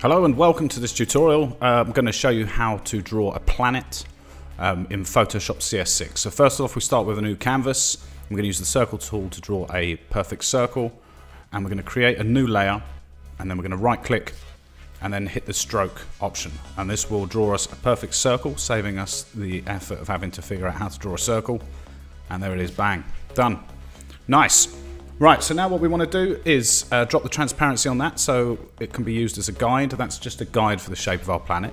Hello and welcome to this tutorial. I'm going to show you how to draw a planet in Photoshop CS6. So first off, we start with a new canvas. I'm going to use the circle tool to draw a perfect circle, and we're going to create a new layer, and then we're going to right click and then hit the stroke option, and this will draw us a perfect circle, saving us the effort of having to figure out how to draw a circle. And there it is, bang, done. Nice. Right, so now what we want to do is drop the transparency on that so it can be used as a guide. That's just a guide for the shape of our planet.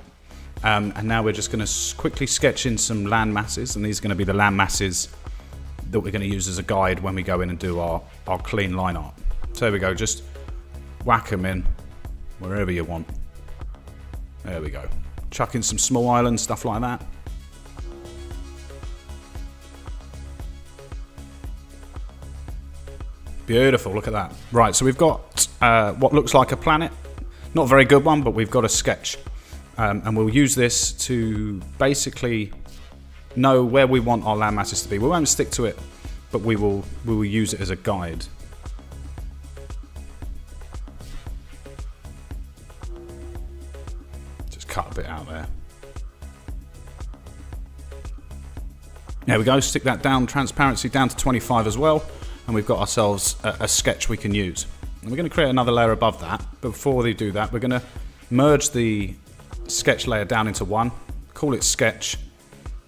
And now we're just going to quickly sketch in some land masses, and these are going to be the land masses that we're going to use as a guide when we go in and do our clean line art. So there we go, just whack them in wherever you want. There we go. Chuck in some small islands, stuff like that. Beautiful, look at that. Right, so we've got what looks like a planet. Not a very good one, but we've got a sketch. And we'll use this to basically know where we want our land masses to be. We won't stick to it, but we will use it as a guide. Just cut a bit out there. There we go, stick that down, transparency down to 25 as well. And we've got ourselves a sketch we can use. And we're going to create another layer above that. But before we do that, we're going to merge the sketch layer down into one, call it sketch,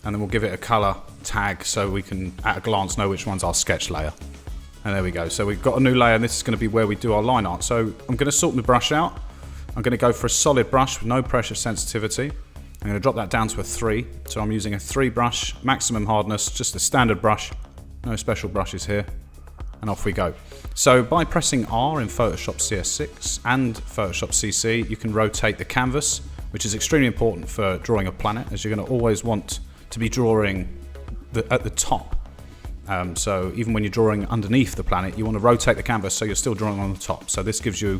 and then we'll give it a color tag so we can at a glance know which one's our sketch layer. And there we go. So we've got a new layer, and this is going to be where we do our line art. So I'm going to sort my brush out. I'm going to go for a solid brush with no pressure sensitivity. I'm going to drop that down to a 3. So I'm using a 3 brush, maximum hardness, just a standard brush, no special brushes here. And off we go. So by pressing R in Photoshop CS6 and Photoshop CC, you can rotate the canvas, which is extremely important for drawing a planet, as you're going to always want to be drawing at the top. So even when you're drawing underneath the planet, you want to rotate the canvas so you're still drawing on the top. So this gives you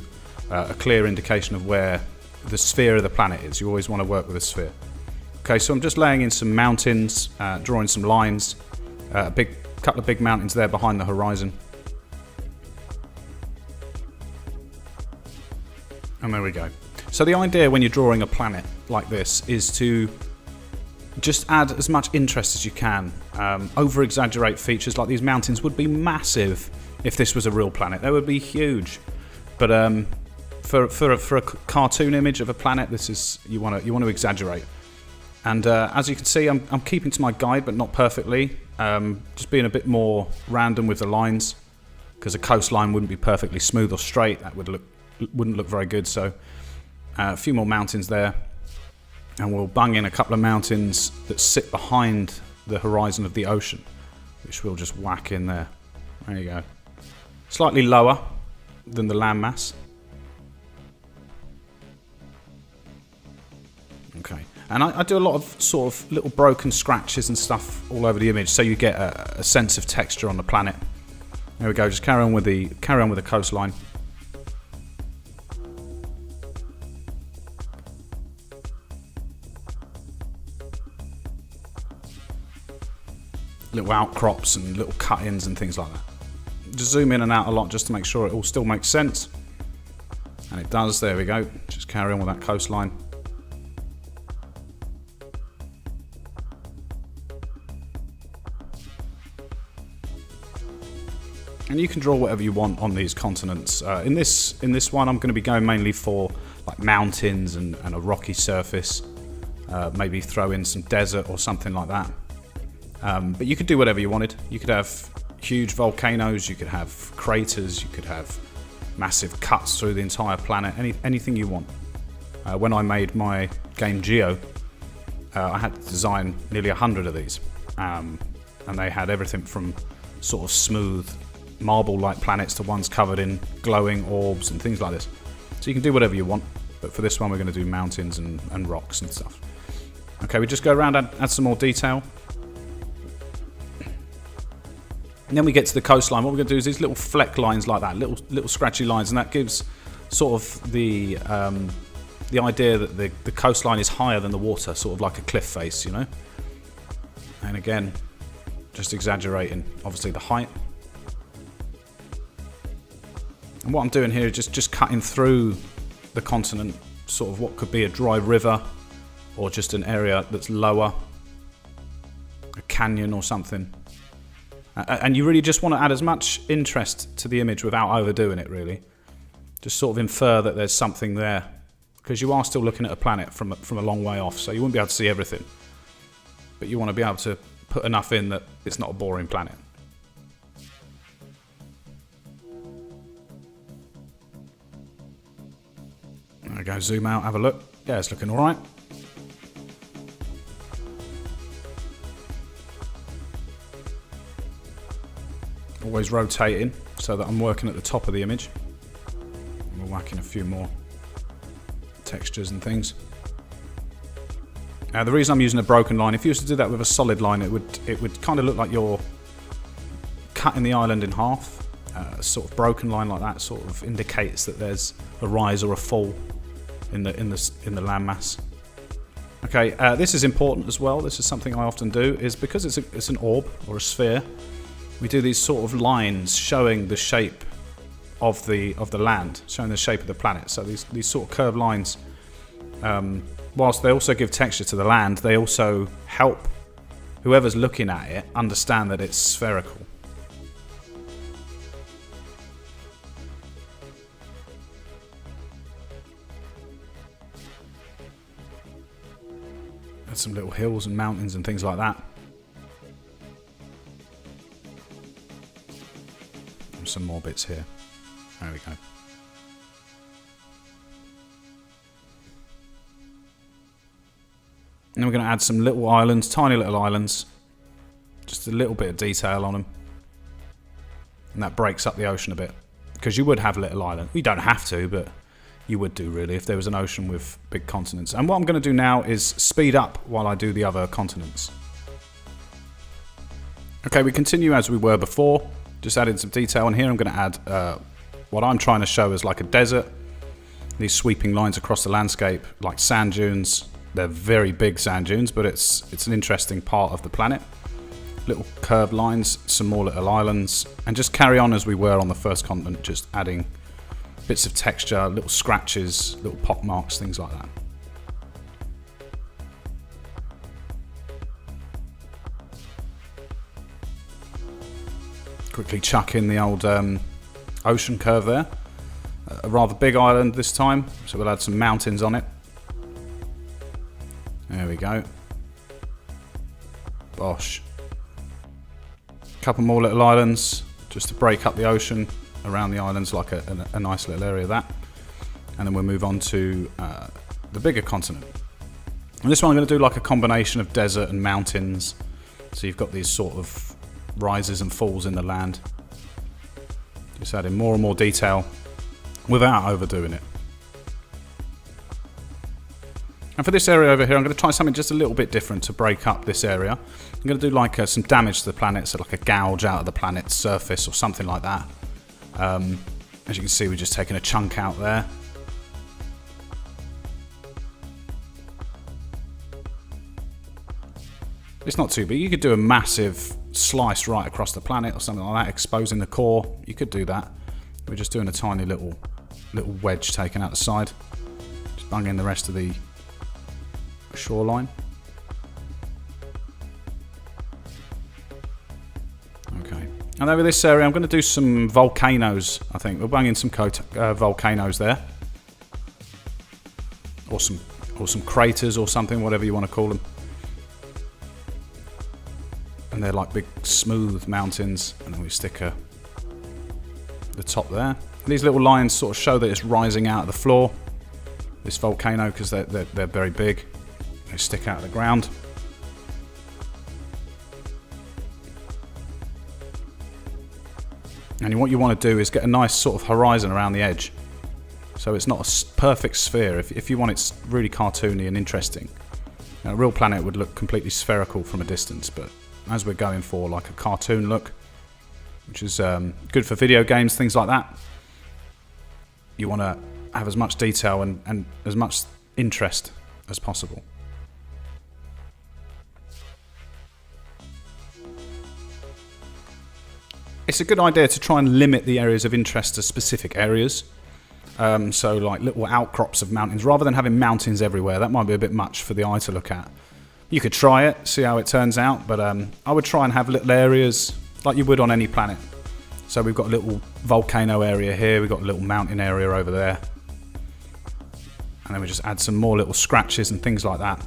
a clear indication of where the sphere of the planet is. You always want to work with a sphere. Okay, so I'm just laying in some mountains, drawing some lines, a couple of big mountains there behind the horizon. And there we go. So the idea when you're drawing a planet like this is to just add as much interest as you can. Over-exaggerate features like these mountains would be massive if this was a real planet. They would be huge. But for a cartoon image of a planet, this is you want to exaggerate. And as you can see, I'm keeping to my guide, but not perfectly. Just being a bit more random with the lines, because a coastline wouldn't be perfectly smooth or straight. That wouldn't look very good. So a few more mountains there, and we'll bung in a couple of mountains that sit behind the horizon of the ocean, which we'll just whack in there. There you go. Slightly lower than the landmass. Okay. And I do a lot of sort of little broken scratches and stuff all over the image, so you get a sense of texture on the planet. There we go. Just carry on with the coastline. Little outcrops and little cut-ins and things like that. Just zoom in and out a lot just to make sure it all still makes sense. And it does. There we go. Just carry on with that coastline. And you can draw whatever you want on these continents. In this one, I'm going to be going mainly for like mountains and a rocky surface. Maybe throw in some desert or something like that. But you could do whatever you wanted. You could have huge volcanoes, you could have craters, you could have massive cuts through the entire planet, anything you want. When I made my game Geo, I had to design nearly 100 of these. And they had everything from sort of smooth marble-like planets to ones covered in glowing orbs and things like this. So you can do whatever you want, but for this one we're going to do mountains and rocks and stuff. Okay, we just go around and add some more detail. And then we get to the coastline. What we're going to do is these little fleck lines like that, little scratchy lines, and that gives sort of the idea that the coastline is higher than the water, sort of like a cliff face, you know. And again, just exaggerating, obviously, the height. And what I'm doing here is just cutting through the continent sort of what could be a dry river or just an area that's lower, a canyon or something. And you really just want to add as much interest to the image without overdoing it, really. Just sort of infer that there's something there, because you are still looking at a planet from a long way off, so you wouldn't be able to see everything. But you want to be able to put enough in that it's not a boring planet. There we go, zoom out, have a look. Yeah, it's looking alright. Always rotating so that I'm working at the top of the image. We're whacking a few more textures and things. Now the reason I'm using a broken line, if you used to do that with a solid line, it would kind of look like you're cutting the island in half. A sort of broken line like that sort of indicates that there's a rise or a fall in the landmass. Okay, this is important as well. This is something I often do, is because it's an orb or a sphere. We do these sort of lines showing the shape of the land, showing the shape of the planet. So these sort of curved lines, whilst they also give texture to the land, they also help whoever's looking at it understand that it's spherical. There's some little hills and mountains and things like that. And some more bits here. There we go. And we're going to add some little islands, tiny little islands. Just a little bit of detail on them. And that breaks up the ocean a bit. Because you would have little islands. You don't have to, but you would do really if there was an ocean with big continents. And what I'm going to do now is speed up while I do the other continents. Okay, we continue as we were before. Just adding some detail. And here I'm going to add what I'm trying to show is like a desert. These sweeping lines across the landscape, like sand dunes. They're very big sand dunes, but it's an interesting part of the planet. Little curved lines, some more little islands, and just carry on as we were on the first continent, just adding bits of texture, little scratches, little pock marks, things like that. Quickly chuck in the old ocean curve there. A rather big island this time, so we'll add some mountains on it. There we go. Bosh. Couple more little islands, just to break up the ocean around the islands, like a nice little area of that. And then we'll move on to the bigger continent. And this one I'm going to do like a combination of desert and mountains. So you've got these sort of rises and falls in the land. Just adding more and more detail without overdoing it. And for this area over here, I'm going to try something just a little bit different to break up this area. I'm going to do like some damage to the planet, so like a gouge out of the planet's surface or something like that. As you can see, we're just taking a chunk out there. It's not too big. You could do a massive slice right across the planet or something like that, exposing the core. You could do that. We're just doing a tiny little wedge taken out the side. Just bung in the rest of the shoreline. Okay. And over this area, I'm going to do some volcanoes, I think. We'll bung in some volcanoes there. Or some craters or something, whatever you want to call them. And they're like big smooth mountains. And then we stick the top there. These little lines sort of show that it's rising out of the floor. This volcano, because they're very big. They stick out of the ground. And what you want to do is get a nice sort of horizon around the edge. So it's not a perfect sphere. If you want it really cartoony and interesting. A real planet would look completely spherical from a distance, but as we're going for like a cartoon look, which is good for video games, things like that, you want to have as much detail and as much interest as possible. It's a good idea to try and limit the areas of interest to specific areas. So like little outcrops of mountains, rather than having mountains everywhere. That might be a bit much for the eye to look at. You could try it, see how it turns out, but I would try and have little areas like you would on any planet. So we've got a little volcano area here, we've got a little mountain area over there. And then we just add some more little scratches and things like that.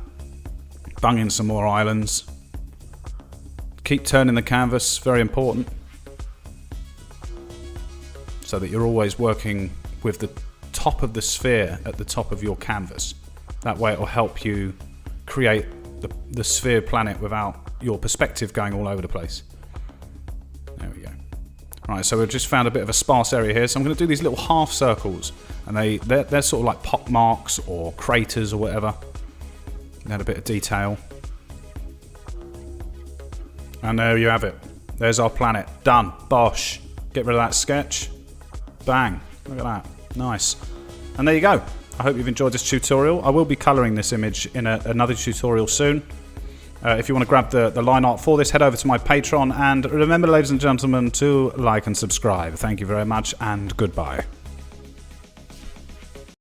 Bung in some more islands. Keep turning the canvas, very important. So that you're always working with the top of the sphere at the top of your canvas. That way it will help you create the sphere planet without your perspective going all over the place. There we go. Right, so we've just found a bit of a sparse area here, so I'm going to do these little half circles, and they're sort of like pock marks or craters or whatever. Add a bit of detail. And there you have it. There's our planet. Done. Bosh. Get rid of that sketch. Bang. Look at that. Nice. And there you go. I hope you've enjoyed this tutorial. I will be colouring this image in another tutorial soon. If you want to grab the line art for this, head over to my Patreon. And remember, ladies and gentlemen, to like and subscribe. Thank you very much, and goodbye.